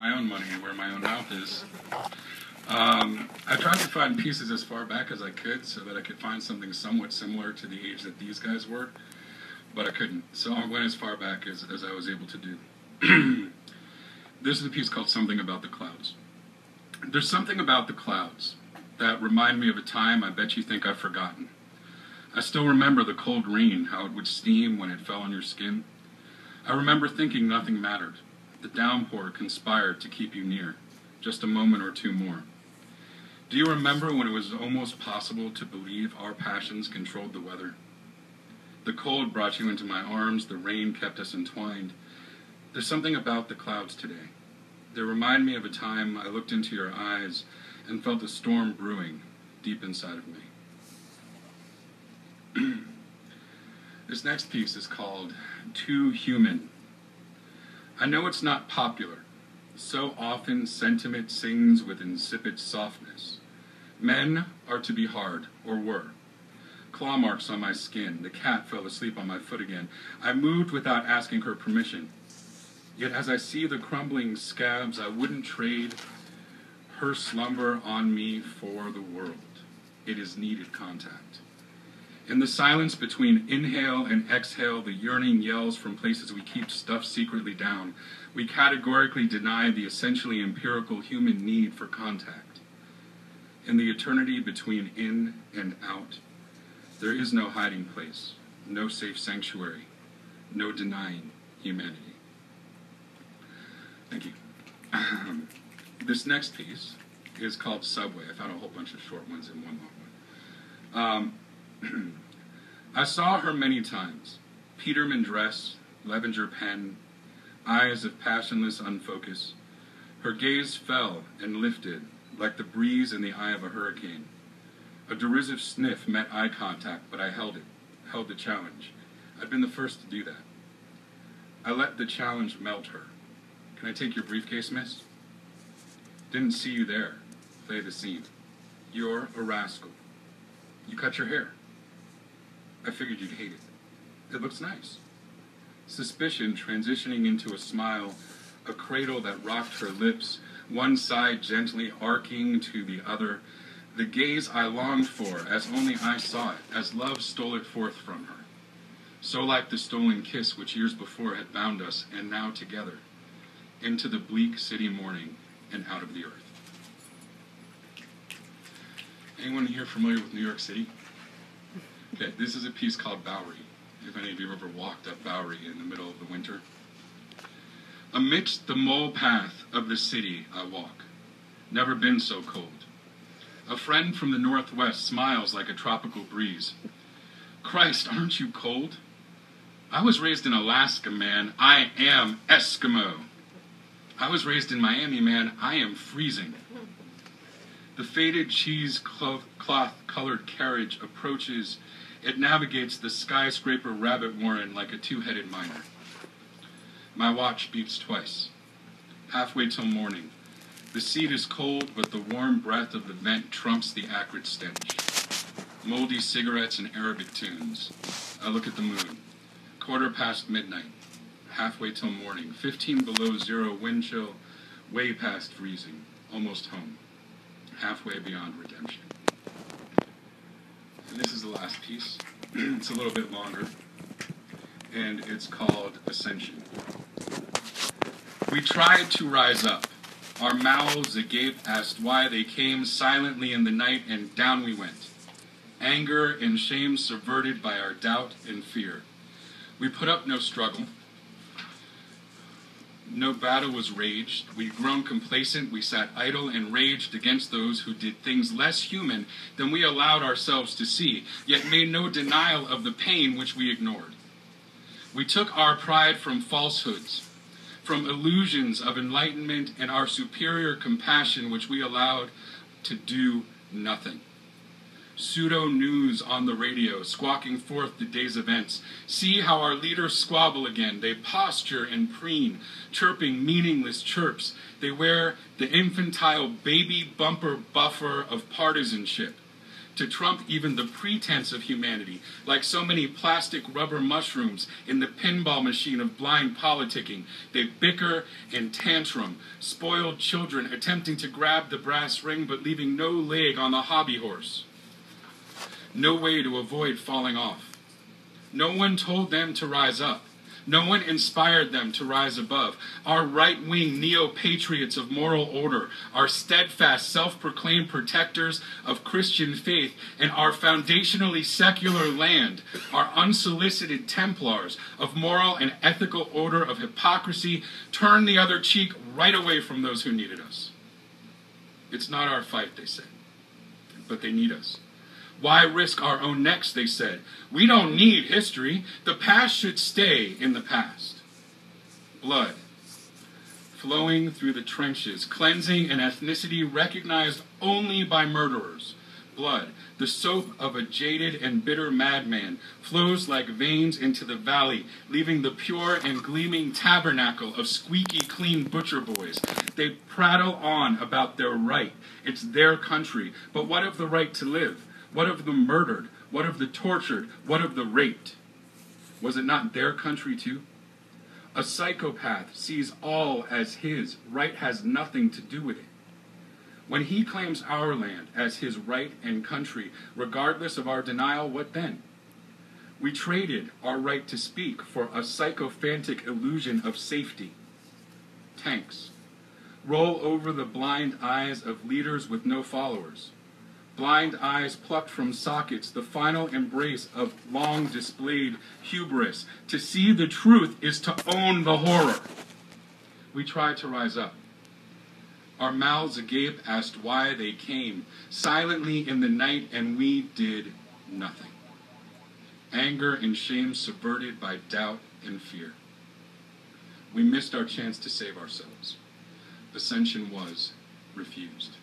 my own money and where my own mouth is. I tried to find pieces as far back as I could so that I could find something somewhat similar to the age that these guys were, but I couldn't. So I went as far back as I was able to do. This is a piece called Something About the Clouds. There's something about the clouds that remind me of a time I bet you think I've forgotten. I still remember the cold rain, how it would steam when it fell on your skin. I remember thinking nothing mattered. The downpour conspired to keep you near, just a moment or two more. Do you remember when it was almost possible to believe our passions controlled the weather? The cold brought you into my arms, the rain kept us entwined. There's something about the clouds today. They remind me of a time I looked into your eyes and felt a storm brewing deep inside of me. This next piece is called Too Human. I know it's not popular. So often sentiment sings with insipid softness. Men are to be hard, or were. Claw marks on my skin. The cat fell asleep on my foot again. I moved without asking her permission. Yet as I see the crumbling scabs, I wouldn't trade her slumber on me for the world. It is needed contact. In the silence between inhale and exhale, the yearning yells from places we keep stuff secretly down. We categorically deny the essentially empirical human need for contact. In the eternity between in and out, there is no hiding place, no safe sanctuary, no denying humanity. Thank you. This next piece is called Subway. I found a whole bunch of short ones and one long one. I saw her many times. Peterman dress, Levenger pen, eyes of passionless unfocus. Her gaze fell and lifted like the breeze in the eye of a hurricane. A derisive sniff met eye contact, but I held the challenge. I'd been the first to do that. I let the challenge melt her. Can I take your briefcase, miss? Didn't see you there. Play the scene. You're a rascal. You cut your hair. I figured you'd hate it. It looks nice. Suspicion transitioning into a smile, a cradle that rocked her lips, one side gently arcing to the other, the gaze I longed for as only I saw it, as love stole it forth from her. So like the stolen kiss which years before had bound us, and now together, into the bleak city morning and out of the earth. Anyone here familiar with New York City? Okay, this is a piece called Bowery, if any of you have ever walked up Bowery in the middle of the winter. Amidst the mole path of the city I walk, never been so cold. A friend from the Northwest smiles like a tropical breeze. Christ, aren't you cold? I was raised in Alaska, man. I am Eskimo. I was raised in Miami, man. I am freezing. The faded cheesecloth-colored carriage approaches. It navigates the skyscraper rabbit warren like a two-headed miner. My watch beeps twice. Halfway till morning. The seat is cold, but the warm breath of the vent trumps the acrid stench. Moldy cigarettes and Arabic tunes. I look at the moon. 1:15 midnight. Halfway till morning. 15 below zero wind chill. Way past freezing. Almost home. Halfway beyond redemption. And this is the last piece. It's a little bit longer. And it's called Ascension. We tried to rise up. Our mouths agape asked why they came silently in the night, and down we went. Anger and shame subverted by our doubt and fear. We put up no struggle. No battle was raged. We'd grown complacent. We sat idle and raged against those who did things less human than we allowed ourselves to see, yet made no denial of the pain which we ignored. We took our pride from falsehoods, from illusions of enlightenment, and our superior compassion which we allowed to do nothing. Pseudo-news on the radio, squawking forth the day's events. See how our leaders squabble again. They posture and preen, chirping meaningless chirps. They wear the infantile baby bumper buffer of partisanship. to trump even the pretense of humanity, like so many plastic rubber mushrooms in the pinball machine of blind politicking. They bicker and tantrum, spoiled children attempting to grab the brass ring but leaving no leg on the hobby horse. No way to avoid falling off. No one told them to rise up. No one inspired them to rise above. Our right-wing neo-patriots of moral order, our steadfast self-proclaimed protectors of Christian faith, and our foundationally secular land, our unsolicited Templars of moral and ethical order of hypocrisy, turn the other cheek right away from those who needed us. It's not our fight, they said, but they need us. Why risk our own necks, they said. We don't need history. The past should stay in the past. Blood, flowing through the trenches, cleansing an ethnicity recognized only by murderers. Blood, the soap of a jaded and bitter madman, flows like veins into the valley, leaving the pure and gleaming tabernacle of squeaky clean butcher boys. They prattle on about their right. It's their country. But what of the right to live? What of the murdered? What of the tortured? What of the raped? Was it not their country too? A psychopath sees all as his. Right has nothing to do with it. When he claims our land as his right and country, regardless of our denial, what then? We traded our right to speak for a sycophantic illusion of safety. Tanks. Roll over the blind eyes of leaders with no followers. Blind eyes plucked from sockets, the final embrace of long displayed hubris. To see the truth is to own the horror. We tried to rise up. Our mouths agape asked why they came, silently in the night, and we did nothing. Anger and shame subverted by doubt and fear. We missed our chance to save ourselves. Ascension was refused.